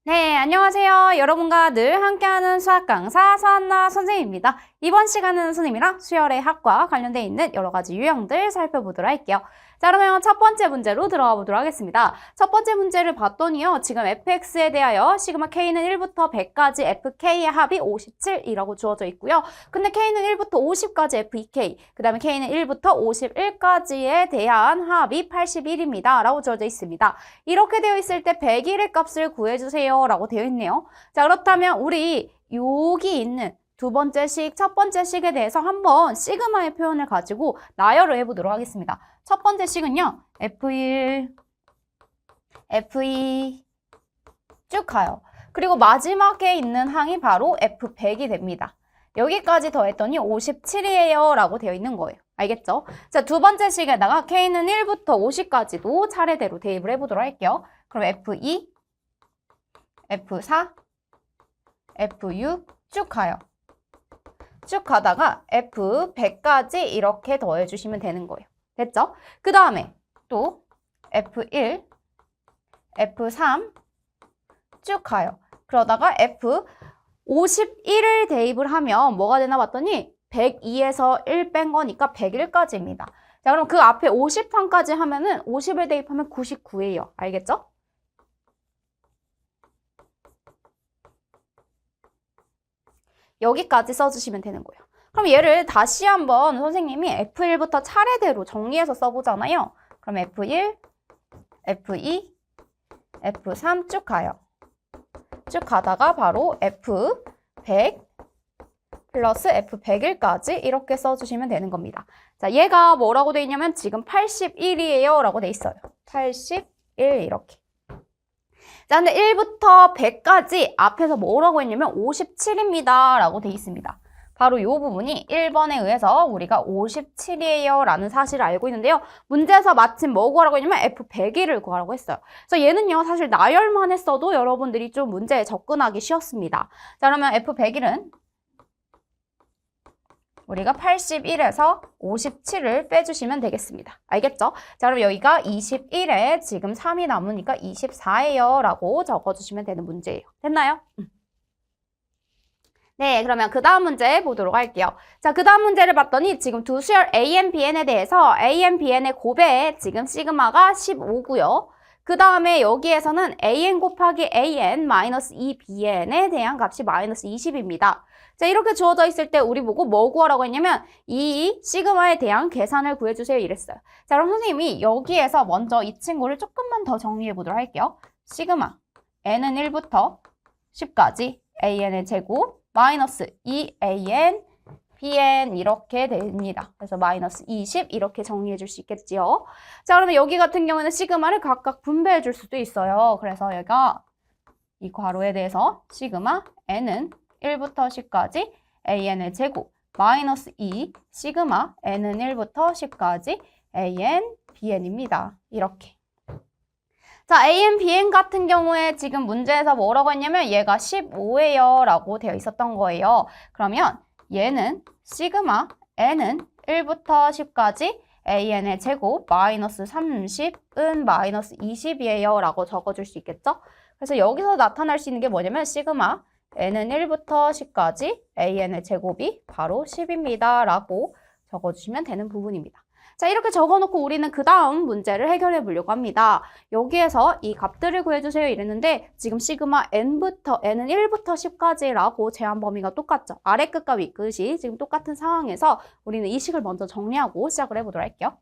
네, 안녕하세요. 여러분과 늘 함께하는 수학 강사 서한나 선생님입니다. 이번 시간은 선생님이랑 수열의 학과 관련돼 있는 여러 가지 유형들 살펴보도록 할게요. 자, 그러면 첫 번째 문제로 들어가 보도록 하겠습니다. 첫 번째 문제를 봤더니요. 지금 fx에 대하여 시그마 k는 1부터 100까지 fk의 합이 57이라고 주어져 있고요. 근데 k는 1부터 50까지 f2k, 그 다음에 k는 1부터 51까지에 대한 합이 81입니다. 라고 주어져 있습니다. 이렇게 되어 있을 때 101의 값을 구해주세요. 라고 되어 있네요. 자, 그렇다면 우리 여기 있는 두 번째 식, 첫 번째 식에 대해서 한번 시그마의 표현을 가지고 나열을 해보도록 하겠습니다. 첫 번째 식은요. F1, F2 쭉 가요. 그리고 마지막에 있는 항이 바로 F100이 됩니다. 여기까지 더했더니 57이에요 라고 되어 있는 거예요. 알겠죠? 자, 두 번째 식에다가 K는 1부터 50까지도 차례대로 대입을 해보도록 할게요. 그럼 F2, F4, F6 쭉 가요. 쭉 가다가 F100까지 이렇게 더해주시면 되는 거예요. 됐죠? 그 다음에 또 F1, F3 쭉 가요. 그러다가 F51을 대입을 하면 뭐가 되나 봤더니 102에서 1 뺀 거니까 101까지입니다. 자, 그럼 그 앞에 50항까지 하면은 50을 대입하면 99예요. 알겠죠? 여기까지 써주시면 되는 거예요. 그럼 얘를 다시 한번 선생님이 F1부터 차례대로 정리해서 써보잖아요. 그럼 F1, F2, F3 쭉 가요. 쭉 가다가 바로 F100 플러스 F101까지 이렇게 써주시면 되는 겁니다. 자, 얘가 뭐라고 돼 있냐면 지금 81이에요 라고 돼 있어요. 81 이렇게. 자, 근데 1부터 100까지 앞에서 뭐라고 했냐면 57입니다 라고 돼 있습니다. 바로 이 부분이 1번에 의해서 우리가 57이에요 라는 사실을 알고 있는데요. 문제에서 마침 뭐 구하라고 했냐면 F101을 구하라고 했어요. 그래서 얘는요, 사실 나열만 했어도 여러분들이 좀 문제에 접근하기 쉬웠습니다. 자, 그러면 F101은 우리가 81에서 57을 빼주시면 되겠습니다. 알겠죠? 자, 그럼 여기가 21에 지금 3이 남으니까 24예요 라고 적어주시면 되는 문제예요. 됐나요? 네, 그러면 그 다음 문제 보도록 할게요. 자, 그 다음 문제를 봤더니 지금 두 수열 AN, BN에 대해서 AN, BN의 곱에 지금 시그마가 15고요. 그 다음에 여기에서는 AN 곱하기 AN 마이너스 2BN에 대한 값이 마이너스 20입니다. 자, 이렇게 주어져 있을 때 우리 보고 뭐 구하라고 했냐면 이 시그마에 대한 계산을 구해주세요 이랬어요. 자, 그럼 선생님이 여기에서 먼저 이 친구를 조금만 더 정리해 보도록 할게요. 시그마 n은 1부터 10까지 an의 제곱 마이너스 2an bn 이렇게 됩니다. 그래서 마이너스 20 이렇게 정리해 줄 수 있겠지요. 자, 그러면 여기 같은 경우에는 시그마를 각각 분배해 줄 수도 있어요. 그래서 얘가 이 괄호에 대해서 시그마 n은 1부터 10까지 an의 제곱 마이너스 2 시그마 n은 1부터 10까지 an bn입니다. 이렇게. 자, an, bn 같은 경우에 지금 문제에서 뭐라고 했냐면 얘가 15예요 라고 되어 있었던 거예요. 그러면 얘는 시그마 n은 1부터 10까지 an의 제곱 마이너스 30은 마이너스 20이에요 라고 적어줄 수 있겠죠? 그래서 여기서 나타날 수 있는 게 뭐냐면 시그마 n은 1부터 10까지 an의 제곱이 바로 10입니다 라고 적어주시면 되는 부분입니다. 자, 이렇게 적어놓고 우리는 그 다음 문제를 해결해 보려고 합니다. 여기에서 이 값들을 구해주세요 이랬는데 지금 시그마 n은 1부터 10까지라고 제한 범위가 똑같죠. 아래 끝과 윗 끝이 지금 똑같은 상황에서 우리는 이 식을 먼저 정리하고 시작을 해보도록 할게요.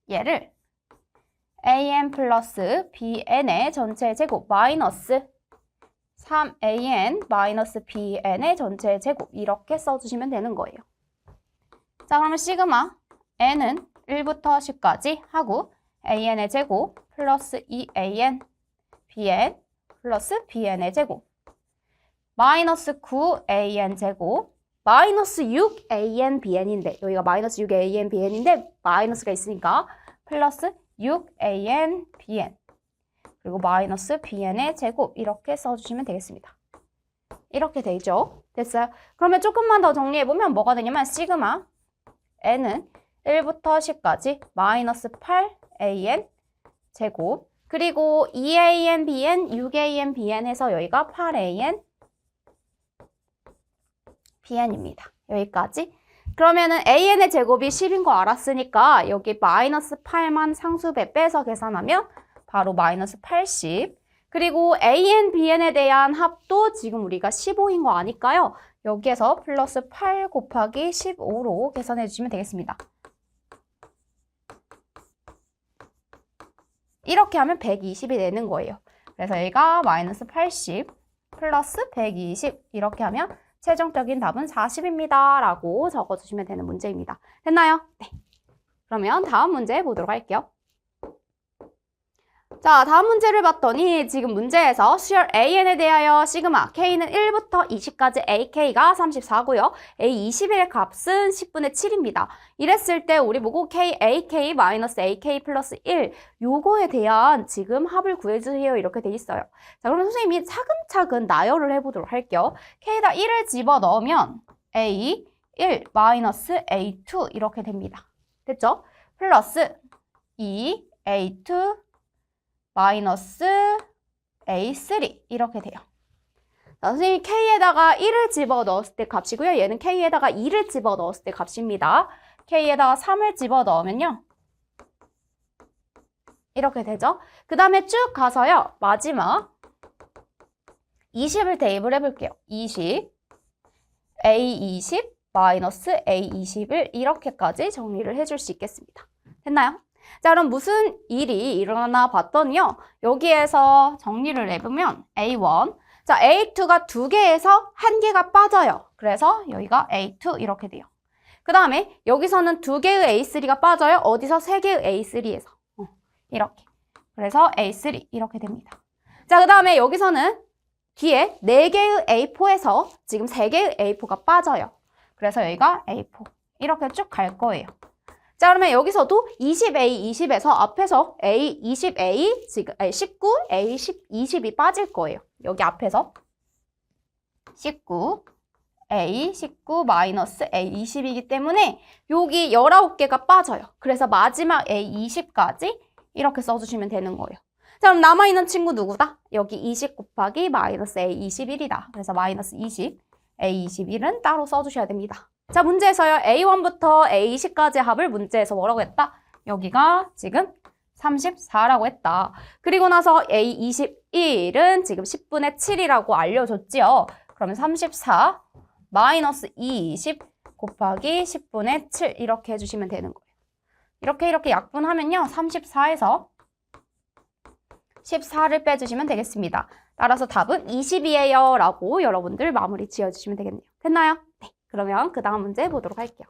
얘를 an 플러스 bn의 전체 제곱 마이너스 3an 마이너스 bn의 전체 제곱 이렇게 써주시면 되는 거예요. 자, 그러면 시그마 n은 1부터 10까지 하고 an의 제곱 플러스 2an bn 플러스 bn의 제곱 마이너스 9an 제곱 마이너스 6an bn인데 여기가 마이너스 6an bn인데 마이너스가 있으니까 플러스 6an bn 그리고 마이너스 bn의 제곱 이렇게 써주시면 되겠습니다. 이렇게 되죠. 됐어요? 그러면 조금만 더 정리해보면 뭐가 되냐면 시그마 n은 1부터 10까지 마이너스 8an 제곱 그리고 2an, bn, 6an, bn 해서 여기가 8an, bn입니다. 여기까지. 그러면은 an의 제곱이 10인 거 알았으니까 여기 마이너스 8만 상수배 빼서 계산하면 바로 마이너스 80. 그리고 an, bn에 대한 합도 지금 우리가 15인 거 아니까요. 여기에서 플러스 8 곱하기 15로 계산해 주시면 되겠습니다. 이렇게 하면 120이 되는 거예요. 그래서 여기가 마이너스 80 플러스 120 이렇게 하면 최종적인 답은 40입니다. 라고 적어주시면 되는 문제입니다. 됐나요? 네. 그러면 다음 문제 보도록 할게요. 자, 다음 문제를 봤더니 지금 문제에서 수열 AN에 대하여 시그마 K는 1부터 20까지 AK가 34고요. A21의 값은 10분의 7입니다. 이랬을 때 우리 보고 KAK 마이너스 AK 플러스 1 요거에 대한 지금 합을 구해주세요. 이렇게 돼 있어요. 자, 그러면 선생님이 차근차근 나열을 해보도록 할게요. K에다 1을 집어넣으면 A1 마이너스 A2 이렇게 됩니다. 됐죠? 플러스 2 A2 마이너스 A3 이렇게 돼요. 자, 선생님이 K에다가 1을 집어넣었을 때 값이고요. 얘는 K에다가 2를 집어넣었을 때 값입니다. K에다가 3을 집어넣으면요. 이렇게 되죠. 그 다음에 쭉 가서요. 마지막 20을 대입을 해볼게요. 20, A20 마이너스 A21 이렇게까지 정리를 해줄 수 있겠습니다. 됐나요? 자, 그럼 무슨 일이 일어나나 봤더니요. 여기에서 정리를 해보면 A1, 자, A2가 2개에서 1개가 빠져요. 그래서 여기가 A2 이렇게 돼요. 그 다음에 여기서는 2개의 A3가 빠져요. 어디서? 3개의 A3에서. 이렇게. 그래서 A3 이렇게 됩니다. 자, 그 다음에 여기서는 뒤에 4개의 A4에서 지금 3개의 A4가 빠져요. 그래서 여기가 A4 이렇게 쭉 갈 거예요. 자, 그러면 여기서도 20A, 20에서 앞에서 A, 20A, 지금 19, A, 10, 20이 빠질 거예요. 여기 앞에서 19, A, 19 마이너스 A, 20이기 때문에 여기 19개가 빠져요. 그래서 마지막 A, 20까지 이렇게 써주시면 되는 거예요. 자, 그럼 남아있는 친구 누구다? 여기 20 곱하기 마이너스 A, 21이다. 그래서 마이너스 20, A, 21은 따로 써주셔야 됩니다. 자, 문제에서요. A1부터 A20까지 합을 문제에서 뭐라고 했다? 여기가 지금 34라고 했다. 그리고 나서 A21은 지금 10분의 7이라고 알려줬지요. 그러면 34 마이너스 20 곱하기 10분의 7 이렇게 해주시면 되는 거예요. 이렇게 약분하면요. 34에서 14를 빼주시면 되겠습니다. 따라서 답은 20이에요. 라고 여러분들 마무리 지어주시면 되겠네요. 됐나요? 네. 그러면 그 다음 문제 보도록 할게요.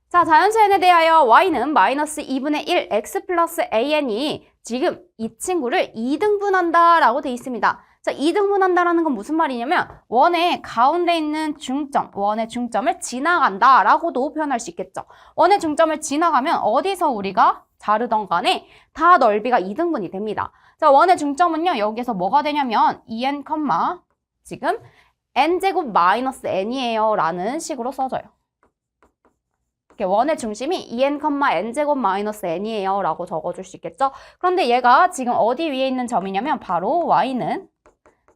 자, 자연수N에 대하여 y는 마이너스 2분의 1 x 플러스 an이 지금 이 친구를 2등분한다 라고 돼 있습니다. 자, 2등분한다 라는 건 무슨 말이냐면 원의 가운데 있는 중점, 원의 중점을 지나간다 라고도 표현할 수 있겠죠. 원의 중점을 지나가면 어디서 우리가 자르던 간에 다 넓이가 2등분이 됩니다. 자, 원의 중점은요, 여기서 뭐가 되냐면 2n, 지금 n제곱 마이너스 n이에요 라는 식으로 써져요. 이렇게 원의 중심이 2n, n제곱 마이너스 n이에요 라고 적어줄 수 있겠죠. 그런데 얘가 지금 어디 위에 있는 점이냐면 바로 y는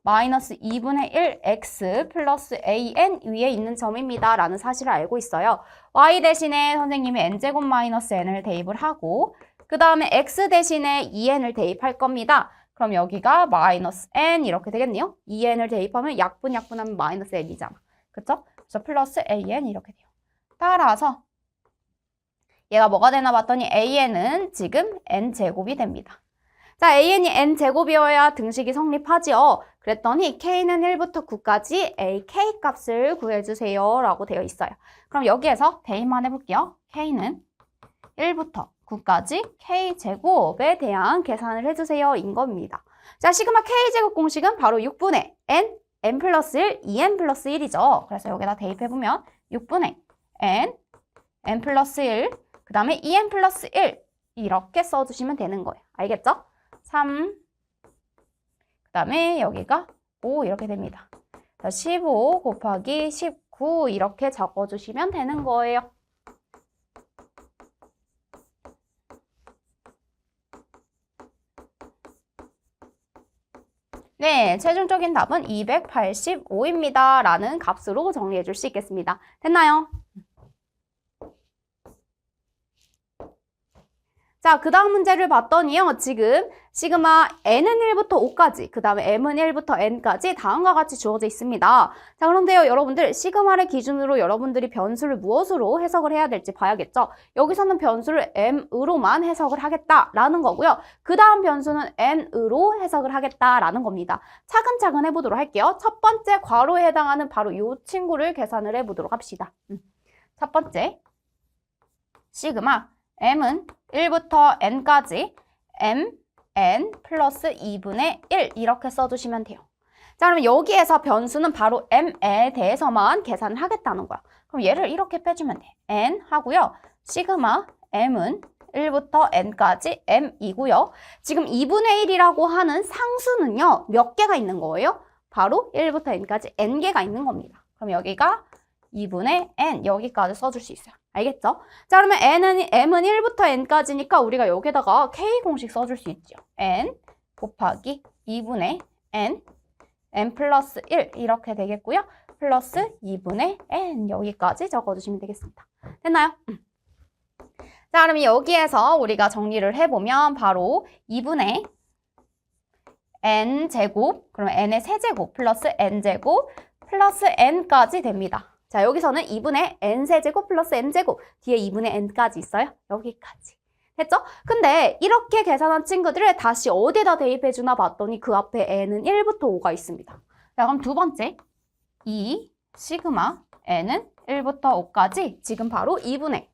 마이너스 2분의 1 x 플러스 an 위에 있는 점입니다 라는 사실을 알고 있어요. y 대신에 선생님이 n제곱 마이너스 n을 대입을 하고 그 다음에 x 대신에 2n을 대입할 겁니다. 그럼 여기가 마이너스 n 이렇게 되겠네요. 2n을 대입하면 약분하면 마이너스 n이잖아. 그쵸? 그래서 플러스 an 이렇게 돼요. 따라서 얘가 뭐가 되나 봤더니 an은 지금 n제곱이 됩니다. 자, an이 n제곱이어야 등식이 성립하지요. 그랬더니 k는 1부터 9까지 ak 값을 구해주세요 라고 되어 있어요. 그럼 여기에서 대입만 해볼게요. k는 1부터 9까지 k제곱에 대한 계산을 해주세요 인 겁니다. 자, 시그마 k제곱 공식은 바로 6분의 n 플러스 1, 2n 플러스 1이죠. 그래서 여기다 대입해보면 6분의 n 플러스 1, 그 다음에 2n 플러스 1 이렇게 써주시면 되는 거예요. 알겠죠? 3, 그 다음에 여기가 5 이렇게 됩니다. 15 곱하기 19 이렇게 적어주시면 되는 거예요. 네, 최종적인 답은 285입니다. 라는 값으로 정리해 줄 수 있겠습니다. 됐나요? 자, 그 다음 문제를 봤더니요. 지금 시그마 n은 1부터 5까지, 그 다음에 m은 1부터 n까지 다음과 같이 주어져 있습니다. 자, 그런데요, 여러분들 시그마를 기준으로 여러분들이 변수를 무엇으로 해석을 해야 될지 봐야겠죠. 여기서는 변수를 m으로만 해석을 하겠다라는 거고요. 그 다음 변수는 n으로 해석을 하겠다라는 겁니다. 차근차근 해보도록 할게요. 첫 번째 괄호에 해당하는 바로 이 친구를 계산을 해보도록 합시다. 첫 번째, 시그마 m은 1부터 n까지 mn 플러스 2분의 1 이렇게 써주시면 돼요. 자, 그럼 여기에서 변수는 바로 m에 대해서만 계산을 하겠다는 거야. 그럼 얘를 이렇게 빼주면 돼. n 하고요. 시그마 m은 1부터 n까지 m이고요. 지금 2분의 1이라고 하는 상수는요. 몇 개가 있는 거예요? 바로 1부터 n까지 n개가 있는 겁니다. 그럼 여기가 2분의 n 여기까지 써줄 수 있어요. 알겠죠? 자, 그러면 m은 1부터 n까지니까 우리가 여기다가 k 공식 써줄 수 있죠. n 곱하기 2분의 n 플러스 1 이렇게 되겠고요. 플러스 2분의 n 여기까지 적어주시면 되겠습니다. 됐나요? 자, 그럼 여기에서 우리가 정리를 해보면 바로 2분의 n제곱, 그럼 n의 세제곱 플러스 n제곱 플러스 n까지 됩니다. 자, 여기서는 2분의 n세제곱 플러스 n제곱, 뒤에 2분의 n까지 있어요. 여기까지. 됐죠? 근데 이렇게 계산한 친구들을 다시 어디에다 대입해주나 봤더니 그 앞에 n은 1부터 5가 있습니다. 자, 그럼 두 번째, 이 시그마 n은 1부터 5까지 지금 바로 2분의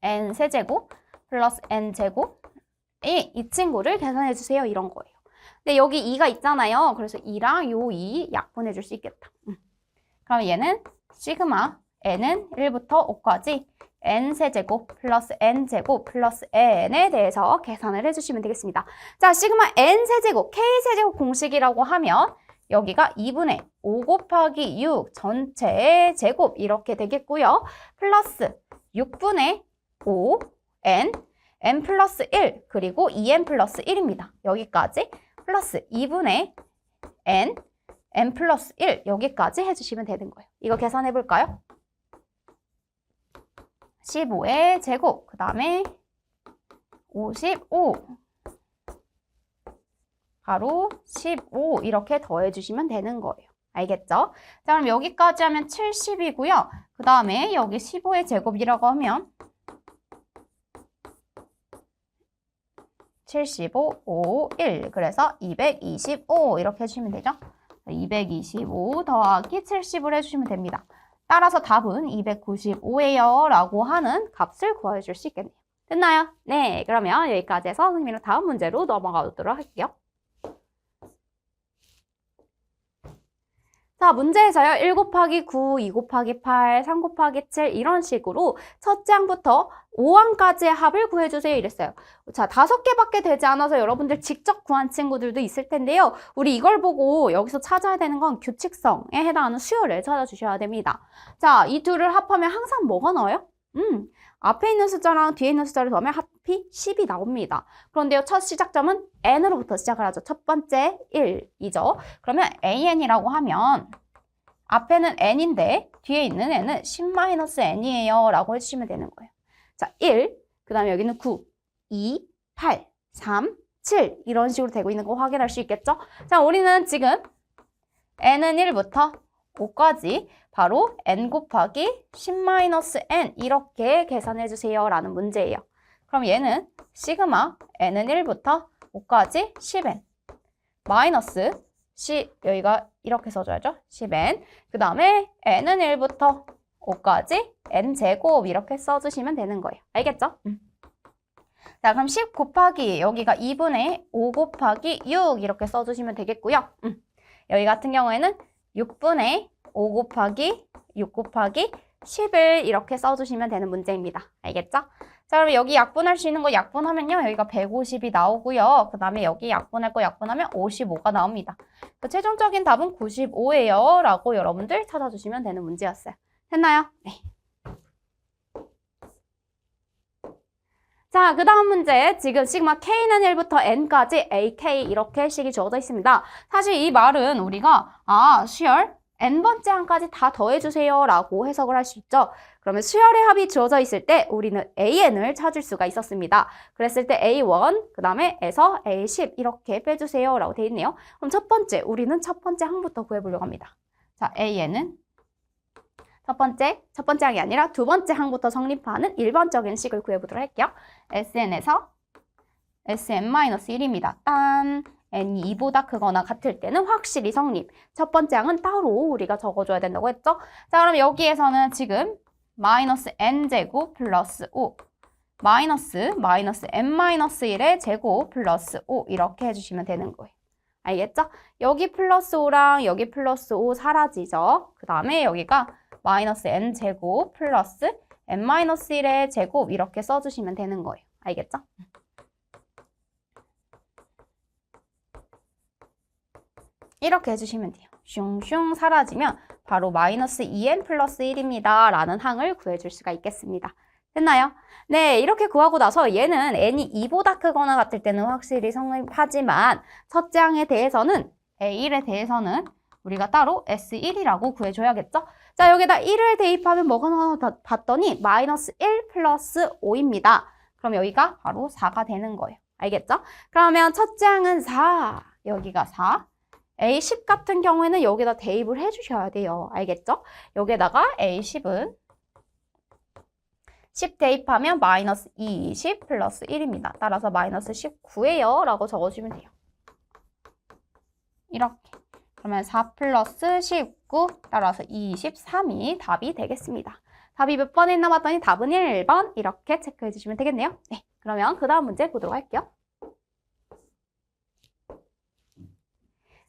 n세제곱 플러스 n제곱 이 친구를 계산해주세요. 이런 거예요. 근데 여기 2가 있잖아요. 그래서 2랑 요 2 약분해 줄 수 있겠다. 그럼 얘는 시그마 n은 1부터 5까지 n세제곱 플러스 n제곱 플러스 n에 대해서 계산을 해주시면 되겠습니다. 자, 시그마 n세제곱, k세제곱 공식이라고 하면 여기가 2분의 5 곱하기 6 전체의 제곱 이렇게 되겠고요. 플러스 6분의 5 n 플러스 1 그리고 2n 플러스 1입니다. 여기까지 플러스 2분의 n 플러스 1 여기까지 해주시면 되는 거예요. 이거 계산해 볼까요? 15의 제곱, 그 다음에 55 바로 15 이렇게 더해주시면 되는 거예요. 알겠죠? 자, 그럼 여기까지 하면 70이고요. 그 다음에 여기 15의 제곱이라고 하면 75, 5, 1 그래서 225 이렇게 해주시면 되죠? 225 더하기 70을 해주시면 됩니다. 따라서 답은 295예요 라고 하는 값을 구해줄 수 있겠네요. 됐나요? 네, 그러면 여기까지 해서 선생님이랑 다음 문제로 넘어가도록 할게요. 자, 문제에서요. 1 곱하기 9, 2 곱하기 8, 3 곱하기 7 이런 식으로 첫 장부터 5항까지의 합을 구해주세요 이랬어요. 자, 5개밖에 되지 않아서 여러분들 직접 구한 친구들도 있을 텐데요. 우리 이걸 보고 여기서 찾아야 되는 건 규칙성에 해당하는 수열을 찾아주셔야 됩니다. 자, 이 둘을 합하면 항상 뭐가 나와요? 앞에 있는 숫자랑 뒤에 있는 숫자를 더하면 합이 10이 나옵니다. 그런데요, 첫 시작점은 n으로부터 시작을 하죠. 첫 번째 1이죠. 그러면 an이라고 하면 앞에는 n인데 뒤에 있는 n은 10-n이에요 라고 해주시면 되는 거예요. 자, 1, 그 다음에 여기는 9, 2, 8, 3, 7 이런 식으로 되고 있는 거 확인할 수 있겠죠? 자, 우리는 지금 n은 1부터 5까지 바로 n 곱하기 10-n 이렇게 계산해 주세요 라는 문제예요. 그럼 얘는 시그마 n은 1부터 5까지 10n 마이너스 10 여기가 이렇게 써줘야죠. 10n 그 다음에 n은 1부터 5까지 n제곱 이렇게 써주시면 되는 거예요. 알겠죠? 자, 그럼 10 곱하기 여기가 2분의 5 곱하기 6 이렇게 써주시면 되겠고요. 여기 같은 경우에는 6분의 5 곱하기 6 곱하기 10을 이렇게 써주시면 되는 문제입니다. 알겠죠? 자, 그럼 여기 약분할 수 있는 거 약분하면요. 여기가 150이 나오고요. 그 다음에 여기 약분할 거 약분하면 55가 나옵니다. 최종적인 답은 95예요. 라고 여러분들 찾아주시면 되는 문제였어요. 됐나요? 네. 자, 그 다음 문제. 지금 시그마 K는 1부터 N까지 AK 이렇게 식이 주어져 있습니다. 사실 이 말은 우리가 수열 N번째 항까지 다 더해주세요 라고 해석을 할 수 있죠. 그러면 수열의 합이 주어져 있을 때 우리는 AN을 찾을 수가 있었습니다. 그랬을 때 A1, 그 다음에 에서 A10 이렇게 빼주세요 라고 되어 있네요. 그럼 첫 번째, 우리는 첫 번째 항부터 구해보려고 합니다. 자, AN은 첫 번째 항이 아니라 두 번째 항부터 성립하는 일반적인 식을 구해보도록 할게요. SN에서 SN-1입니다. 딴 n이 2보다 크거나 같을 때는 확실히 성립. 첫 번째 항은 따로 우리가 적어줘야 된다고 했죠. 자, 그럼 여기에서는 지금 마이너스 n제곱 플러스 5 마이너스 n-1의 제곱 플러스 5 이렇게 해주시면 되는 거예요. 알겠죠? 여기 플러스 5랑 여기 플러스 5 사라지죠. 그 다음에 여기가 마이너스 n제곱 플러스 n-1의 제곱 이렇게 써주시면 되는 거예요. 알겠죠? 이렇게 해주시면 돼요. 슝슝 사라지면 바로 마이너스 2n 플러스 1입니다. 라는 항을 구해줄 수가 있겠습니다. 됐나요? 네, 이렇게 구하고 나서 얘는 n이 2보다 크거나 같을 때는 확실히 성립하지만 첫째 항에 대해서는 A1에 대해서는 우리가 따로 S1이라고 구해줘야겠죠? 자, 여기다 1을 대입하면 뭐가 나오나 봤더니 마이너스 1 플러스 5입니다. 그럼 여기가 바로 4가 되는 거예요. 알겠죠? 그러면 첫째 항은 4, 여기가 4. A10 같은 경우에는 여기다 대입을 해주셔야 돼요. 알겠죠? 여기다가 A10은 10 대입하면 마이너스 20 플러스 1입니다. 따라서 마이너스 19예요. 라고 적어주면 돼요. 이렇게. 그러면 4 플러스 19 따라서 23이 답이 되겠습니다. 답이 몇 번에 있나 봤더니 답은 1번 이렇게 체크해 주시면 되겠네요. 네, 그러면 그 다음 문제 보도록 할게요.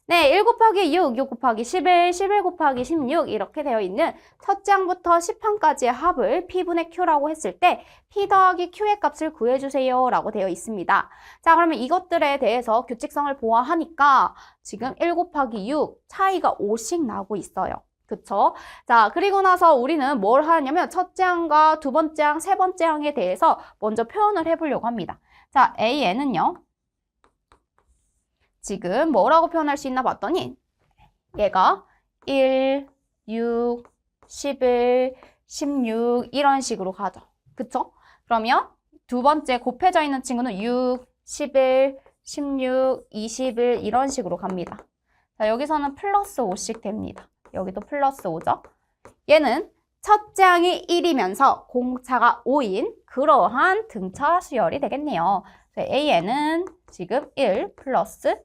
네, 1 곱하기 6, 6 곱하기 11, 11 곱하기 16 이렇게 되어 있는 첫째 항부터 10항까지의 합을 P분의 Q라고 했을 때 P 더하기 Q의 값을 구해주세요 라고 되어 있습니다. 자, 그러면 이것들에 대해서 규칙성을 보완하니까 지금 1 곱하기 6 차이가 5씩 나고 있어요. 그쵸? 자, 그리고 나서 우리는 뭘 하냐면 첫째 항과 두 번째 항, 세 번째 항에 대해서 먼저 표현을 해보려고 합니다. 자, AN은요. 지금 뭐라고 표현할 수 있나 봤더니 얘가 1, 6, 11, 16 이런 식으로 가죠. 그쵸? 그러면 두 번째 곱해져 있는 친구는 6, 11, 16, 21 이런 식으로 갑니다. 자, 여기서는 플러스 5씩 됩니다. 여기도 플러스 5죠. 얘는 첫째 항이 1이면서 공차가 5인 그러한 등차 수열이 되겠네요. AN은 지금 1 플러스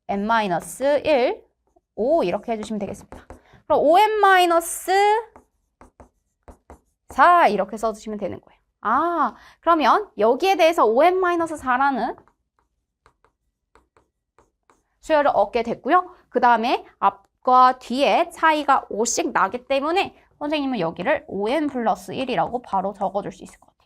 n-1, 5 이렇게 해주시면 되겠습니다. 그럼 5n-4 이렇게 써주시면 되는 거예요. 아, 그러면 여기에 대해서 5n-4라는 수열을 얻게 됐고요. 그 다음에 앞과 뒤에 차이가 5씩 나기 때문에 선생님은 여기를 5n 플러스 1이라고 바로 적어줄 수 있을 것 같아요.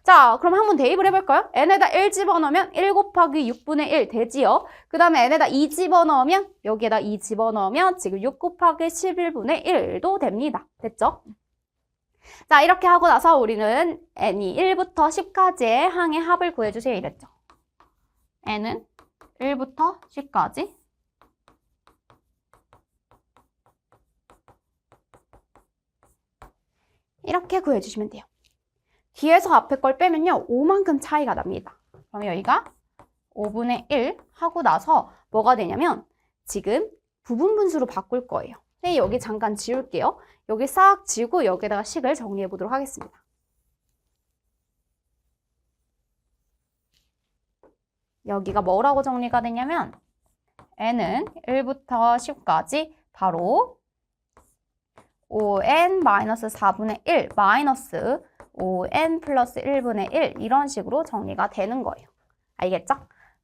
자, 그럼 한번 대입을 해볼까요? n에다 1 집어넣으면 1 곱하기 6분의 1 되지요. 그 다음에 n에다 2 집어넣으면 여기에다 2 집어넣으면 지금 6 곱하기 11분의 1도 됩니다. 됐죠? 자, 이렇게 하고 나서 우리는 n이 1부터 10까지의 항의 합을 구해주세요 이랬죠. n은 1부터 10까지 이렇게 구해주시면 돼요. 뒤에서 앞에 걸 빼면요 5만큼 차이가 납니다. 그럼 여기가 5분의 1 하고 나서 뭐가 되냐면 지금 부분 분수로 바꿀 거예요. 네, 여기 잠깐 지울게요. 여기 싹 지우고 여기다가 식을 정리해 보도록 하겠습니다. 여기가 뭐라고 정리가 되냐면 n은 1부터 10까지 바로 5n-4분의 1 마이너스 5n 플러스 1분의 1 이런 식으로 정리가 되는 거예요. 알겠죠?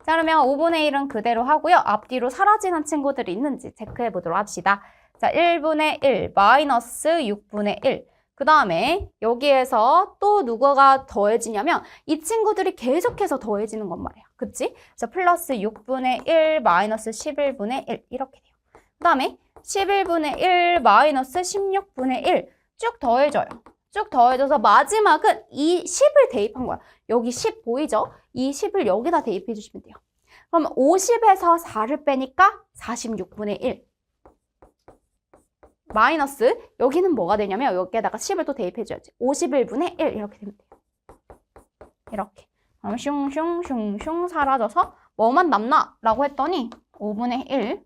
자, 그러면 5분의 1은 그대로 하고요. 앞뒤로 사라지는 친구들이 있는지 체크해 보도록 합시다. 자, 1분의 1 마이너스 6분의 1. 그 다음에 여기에서 또 누구가 더해지냐면 이 친구들이 계속해서 더해지는 건 말이야. 그치? 자, 플러스 6분의 1 마이너스 11분의 1 이렇게 돼요. 그 다음에 11분의 1 마이너스 16분의 1 쭉 더해져요. 쭉 더해줘서 마지막은 이 10을 대입한 거야. 여기 10 보이죠? 이 10을 여기다 대입해 주시면 돼요. 그럼 50에서 4를 빼니까 46분의 1. 마이너스 여기는 뭐가 되냐면 여기에다가 10을 또 대입해줘야지. 51분의 1 이렇게 되면 돼요. 이렇게. 그럼 슝슝슝슝 사라져서 뭐만 남나? 라고 했더니 5분의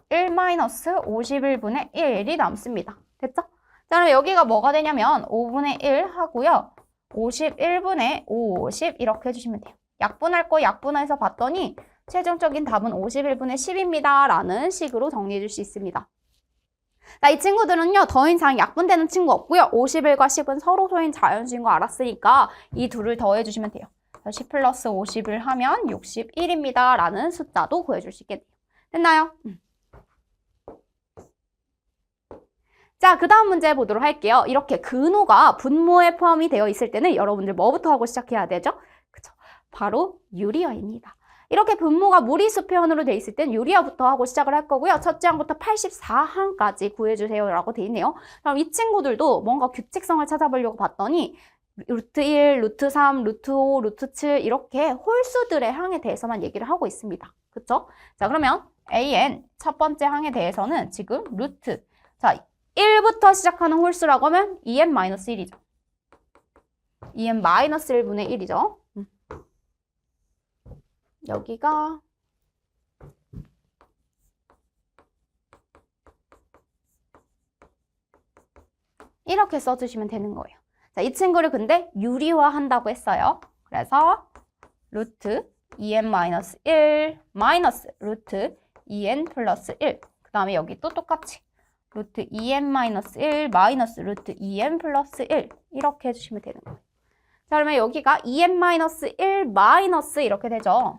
1 마이너스 51분의 1이 남습니다. 됐죠? 자, 그럼 여기가 뭐가 되냐면 5분의 1 하고요. 51분의 50 이렇게 해주시면 돼요. 약분할 거 약분해서 봤더니 최종적인 답은 51분의 10입니다. 라는 식으로 정리해 줄 수 있습니다. 자, 이 친구들은요, 더 이상 약분되는 친구 없고요. 51과 10은 서로 소인 자연수인 거 알았으니까 이 둘을 더해 주시면 돼요. 10 플러스 50을 하면 61입니다. 라는 숫자도 구해줄 수 있겠네요. 됐나요? 자, 그 다음 문제 보도록 할게요. 이렇게 근호가 분모에 포함이 되어 있을 때는 여러분들 뭐부터 하고 시작해야 되죠? 그쵸? 바로 유리화입니다. 이렇게 분모가 무리수 표현으로 되어 있을 땐 유리화부터 하고 시작을 할 거고요. 첫째 항부터 84항까지 구해주세요 라고 되어 있네요. 그럼 이 친구들도 뭔가 규칙성을 찾아보려고 봤더니 루트 1, 루트 3, 루트 5, 루트 7 이렇게 홀수들의 항에 대해서만 얘기를 하고 있습니다. 그쵸? 자, 그러면 AN 첫 번째 항에 대해서는 지금 루트, 자, 1부터 시작하는 홀수라고 하면 2n-1이죠. 2n-1분의 1이죠. 여기가 이렇게 써주시면 되는 거예요. 자, 이 친구를 근데 유리화 한다고 했어요. 그래서 루트 2n-1 마이너스 루트 2n 플러스 1. 그 다음에 여기 또 똑같이 루트 2n-1 마이너스 루트 2n 플러스 1 이렇게 해주시면 되는 거예요. 자, 그러면 여기가 2n-1 마이너스 이렇게 되죠.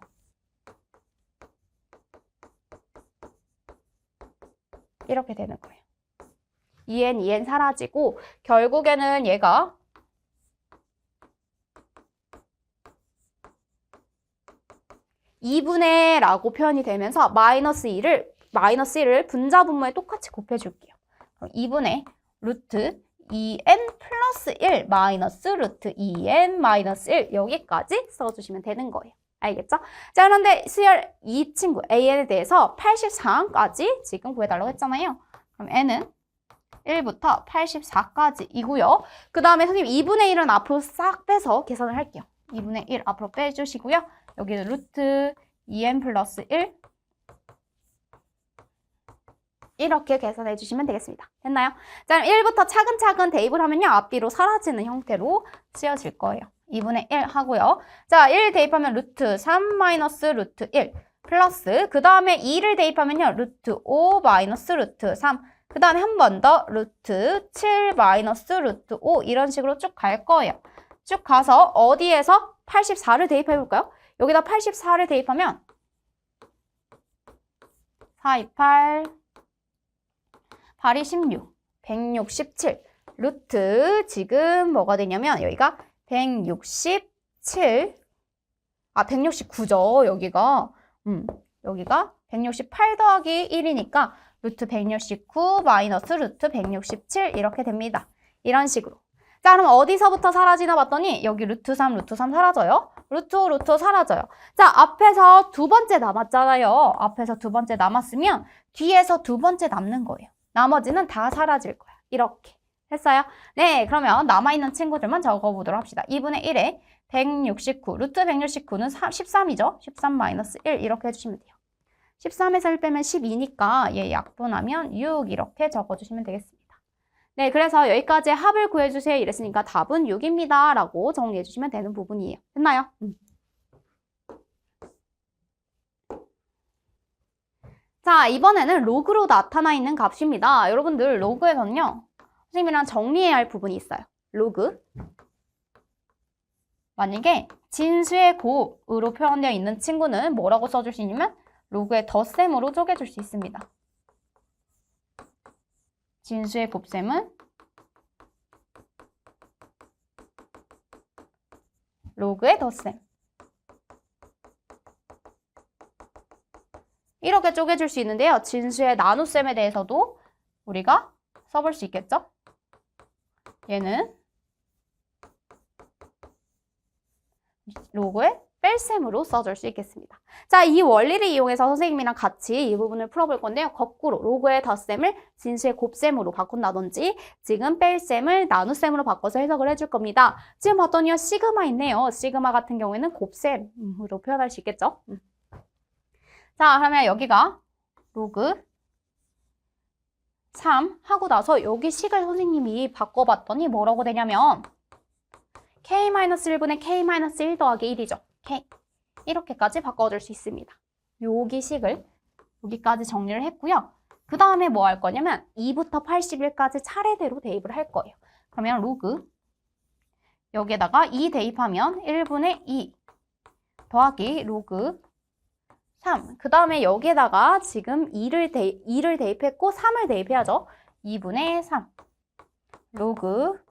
이렇게 되는 거예요. 2n 사라지고 결국에는 얘가 2분의 라고 표현이 되면서 마이너스 1을 분자 분모에 똑같이 곱해줄게요. 그럼 2분의 루트 2n 플러스 1 마이너스 루트 2n 마이너스 1 여기까지 써주시면 되는 거예요. 알겠죠? 자, 그런데 수열 이 친구 AN에 대해서 84항까지 지금 구해달라고 했잖아요. 그럼 N은 1부터 84까지이고요. 그 다음에 선생님 2분의 1은 앞으로 싹 빼서 계산을 할게요. 2분의 1 앞으로 빼주시고요. 여기는 루트 2n 플러스 1 이렇게 계산해 주시면 되겠습니다. 됐나요? 자, 그럼 1부터 차근차근 대입을 하면요. 앞뒤로 사라지는 형태로 쓰여질 거예요. 2분의 1 하고요. 자, 1 대입하면 루트 3 마이너스 루트 1 플러스 그 다음에 2를 대입하면요. 루트 5 마이너스 루트 3 그 다음에 한 번 더 루트 7 마이너스 루트 5 이런 식으로 쭉 갈 거예요. 쭉 가서 어디에서 84를 대입해 볼까요? 여기다 84를 대입하면 4, 2, 8 8이 16, 167 루트 지금 뭐가 되냐면 여기가 169죠. 여기가 168 더하기 1이니까 루트 169 마이너스 루트 167 이렇게 됩니다. 이런 식으로. 자, 그럼 어디서부터 사라지나 봤더니 여기 루트 3 사라져요. 루트 5, 루트 5 사라져요. 자, 앞에서 두 번째 남았잖아요. 앞에서 두 번째 남았으면 뒤에서 두 번째 남는 거예요. 나머지는 다 사라질 거야. 이렇게. 했어요? 네, 그러면 남아있는 친구들만 적어보도록 합시다. 2분의 1에 169, 루트 169는 13이죠? 13 마이너스 1 이렇게 해주시면 돼요. 13에서 1 빼면 12니까 얘 약분하면 6 이렇게 적어주시면 되겠습니다. 네, 그래서 여기까지 합을 구해주세요 이랬으니까 답은 6입니다 라고 정리해주시면 되는 부분이에요. 됐나요? 자, 이번에는 로그로 나타나 있는 값입니다. 여러분들 로그에서는요. 선생님이랑 정리해야 할 부분이 있어요. 로그. 만약에 진수의 곱으로 표현되어 있는 친구는 뭐라고 써줄 수 있냐면 로그의 덧셈으로 쪼개줄 수 있습니다. 진수의 곱셈은 로그의 덧셈. 이렇게 쪼개줄 수 있는데요. 진수의 나눗셈에 대해서도 우리가 써볼 수 있겠죠? 얘는 로그의 뺄셈으로 써줄 수 있겠습니다. 자, 이 원리를 이용해서 선생님이랑 같이 이 부분을 풀어볼 건데요. 거꾸로 로그의 덧셈을 진수의 곱셈으로 바꾼다든지 지금 뺄셈을 나눗셈으로 바꿔서 해석을 해줄 겁니다. 지금 봤더니요. 시그마 있네요. 시그마 같은 경우에는 곱셈으로 표현할 수 있겠죠. 자, 그러면 여기가 로그 3 하고 나서 여기 식을 선생님이 바꿔봤더니 뭐라고 되냐면 k-1분의 k-1 더하기 1이죠. k 이렇게까지 바꿔줄 수 있습니다. 여기 식을 여기까지 정리를 했고요. 그 다음에 뭐 할 거냐면 2부터 81까지 차례대로 대입을 할 거예요. 그러면 로그 여기에다가 2 대입하면 1분의 2 더하기 로그 3. 그 다음에 여기에다가 지금 2를 대입했고 3을 대입해야죠. 2분의 3 로그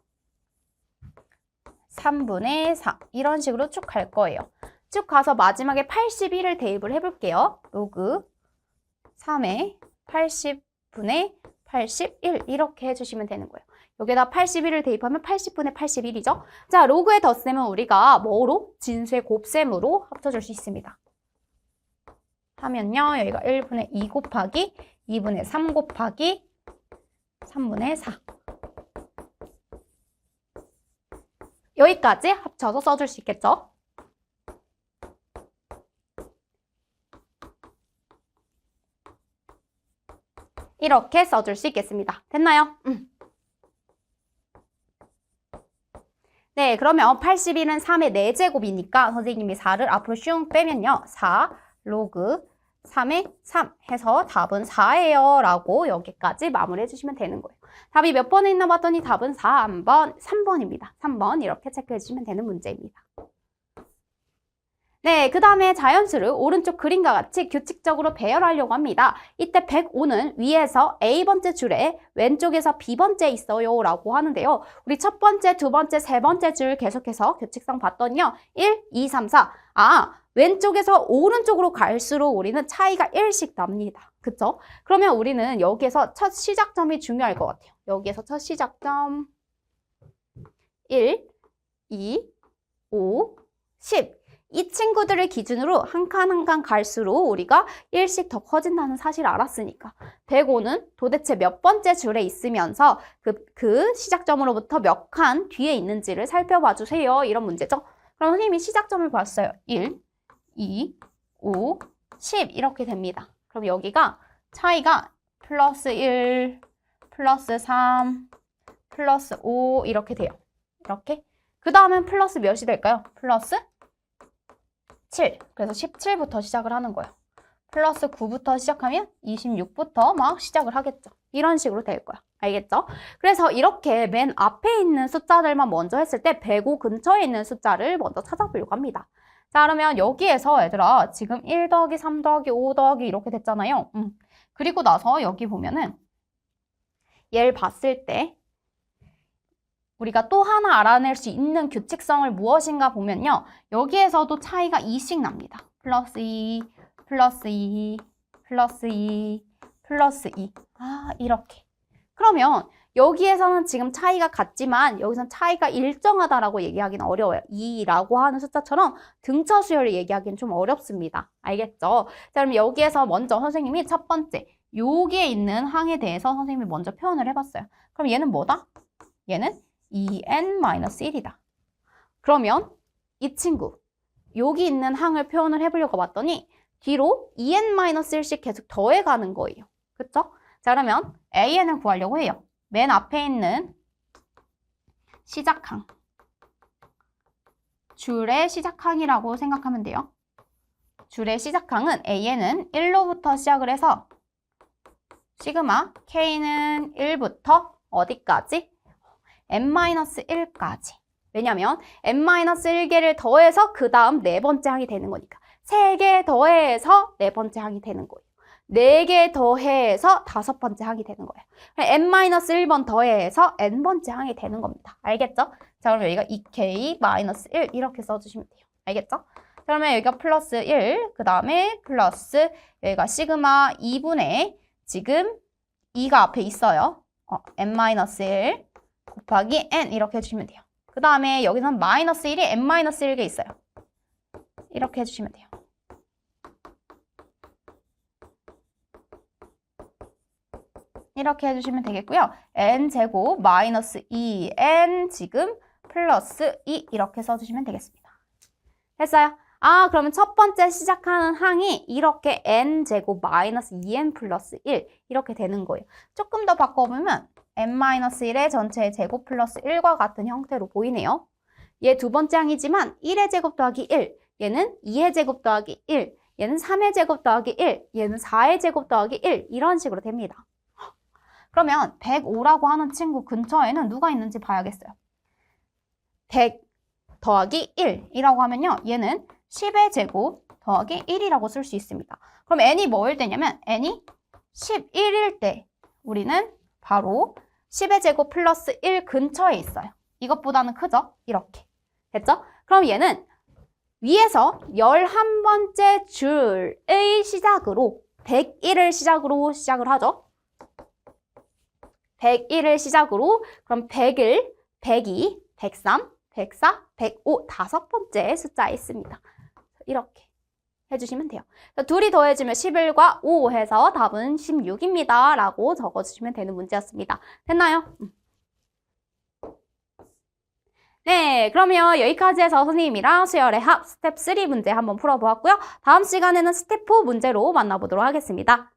3분의 4 이런 식으로 쭉 갈 거예요. 쭉 가서 마지막에 81을 대입을 해볼게요. 로그 3에 80분의 81 이렇게 해주시면 되는 거예요. 여기에다 81을 대입하면 80분의 81이죠. 자, 로그의 덧셈은 우리가 뭐로? 진수의 곱셈으로 합쳐줄 수 있습니다. 하면요. 여기가 1분의 2 곱하기 2분의 3 곱하기 3분의 4 여기까지 합쳐서 써줄 수 있겠죠? 이렇게 써줄 수 있겠습니다. 됐나요? 네, 그러면 81은 3의 4제곱이니까 선생님이 4를 앞으로 슝 빼면요. 4 로그 3에 3 해서 답은 4예요 라고 여기까지 마무리해 주시면 되는 거예요. 답이 몇 번에 있나 봤더니 답은 3번입니다. 3번 이렇게 체크해 주시면 되는 문제입니다. 네, 그 다음에 자연수를 오른쪽 그림과 같이 규칙적으로 배열하려고 합니다. 이때 105는 위에서 A번째 줄에 왼쪽에서 B번째 있어요 라고 하는데요. 우리 첫 번째, 두 번째, 세 번째 줄 계속해서 규칙성 봤더니요. 1, 2, 3, 4. 왼쪽에서 오른쪽으로 갈수록 우리는 차이가 1씩 납니다. 그쵸? 그러면 우리는 여기에서 첫 시작점이 중요할 것 같아요. 여기에서 첫 시작점 1, 2, 5, 10. 이 친구들을 기준으로 한 칸 한 칸 갈수록 우리가 1씩 더 커진다는 사실을 알았으니까 105는 도대체 몇 번째 줄에 있으면서 그 시작점으로부터 몇 칸 뒤에 있는지를 살펴봐 주세요. 이런 문제죠. 그럼 선생님이 시작점을 봤어요. 1, 2, 5, 10 이렇게 됩니다. 그럼 여기가 차이가 플러스 1, 플러스 3, 플러스 5 이렇게 돼요. 이렇게. 그 다음엔 플러스 몇이 될까요? 플러스 7. 그래서 17부터 시작을 하는 거예요. 플러스 9부터 시작하면 26부터 막 시작을 하겠죠. 이런 식으로 될 거야. 알겠죠? 그래서 이렇게 맨 앞에 있는 숫자들만 먼저 했을 때 105 근처에 있는 숫자를 먼저 찾아보려고 합니다. 자, 그러면 여기에서 얘들아 지금 1 더하기 3 더하기 5 더하기 이렇게 됐잖아요. 그리고 나서 여기 보면은 얘를 봤을 때 우리가 또 하나 알아낼 수 있는 규칙성을 무엇인가 보면요. 여기에서도 차이가 2씩 납니다. 플러스 2, 플러스 2, 플러스 2, 플러스 2. 이렇게. 그러면 여기에서는 지금 차이가 같지만 여기서는 차이가 일정하다라고 얘기하기는 어려워요. 2라고 하는 숫자처럼 등차 수열을 얘기하기는 좀 어렵습니다. 알겠죠? 자, 그럼 여기에서 먼저 선생님이 첫 번째 여기에 있는 항에 대해서 선생님이 먼저 표현을 해봤어요. 그럼 얘는 뭐다? 얘는 2n-1이다. 그러면 이 친구 여기 있는 항을 표현을 해보려고 봤더니 뒤로 2n-1씩 계속 더해가는 거예요. 그쵸? 자, 그러면 an을 구하려고 해요. 맨 앞에 있는 시작항 줄의 시작항이라고 생각하면 돼요. 줄의 시작항은 an은 1로부터 시작을 해서 시그마 k는 1부터 어디까지? n-1까지. 왜냐면 n-1개를 더해서 그 다음 네 번째 항이 되는 거니까. 3개 더해서 네 번째 항이 되는 거예요. 4개 더해서 5번째 항이 되는 거예요. n-1번 더해서 n번째 항이 되는 겁니다. 알겠죠? 자, 그럼 여기가 2k-1 이렇게 써주시면 돼요. 알겠죠? 자, 그러면 여기가 플러스 1, 그 다음에 플러스 여기가 시그마 2분의 지금 2가 앞에 있어요. n-1 곱하기 n 이렇게 해주시면 돼요. 그 다음에 여기서는 마이너스 1이 n-1개 있어요. 이렇게 해주시면 돼요. 이렇게 해주시면 되겠고요. n제곱 마이너스 2n 지금 플러스 2 이렇게 써주시면 되겠습니다. 됐어요? 그러면 첫 번째 시작하는 항이 이렇게 n제곱 마이너스 2n 플러스 1 이렇게 되는 거예요. 조금 더 바꿔보면 n-1의 전체의 제곱 플러스 1과 같은 형태로 보이네요. 얘 두 번째 항이지만 1의 제곱 더하기 1, 얘는 2의 제곱 더하기 1, 얘는 3의 제곱 더하기 1, 얘는 4의 제곱 더하기 1 이런 식으로 됩니다. 그러면 105라고 하는 친구 근처에는 누가 있는지 봐야겠어요. 100 더하기 1이라고 하면요. 얘는 10의 제곱 더하기 1이라고 쓸 수 있습니다. 그럼 n이 뭐일 때냐면 n이 11일 때 우리는 바로 10의 제곱 플러스 1 근처에 있어요. 이것보다는 크죠? 이렇게. 됐죠? 그럼 얘는 위에서 11번째 줄의 시작으로 101을 시작으로 시작을 하죠. 101을 시작으로 그럼 101, 102, 103, 104, 105 다섯 번째 숫자에 있습니다. 이렇게 해주시면 돼요. 둘이 더해지면 11과 5 해서 답은 16입니다. 라고 적어주시면 되는 문제였습니다. 됐나요? 네, 그러면 여기까지 해서 선생님이랑 수열의 합 스텝 3 문제 한번 풀어보았고요. 다음 시간에는 스텝 4 문제로 만나보도록 하겠습니다.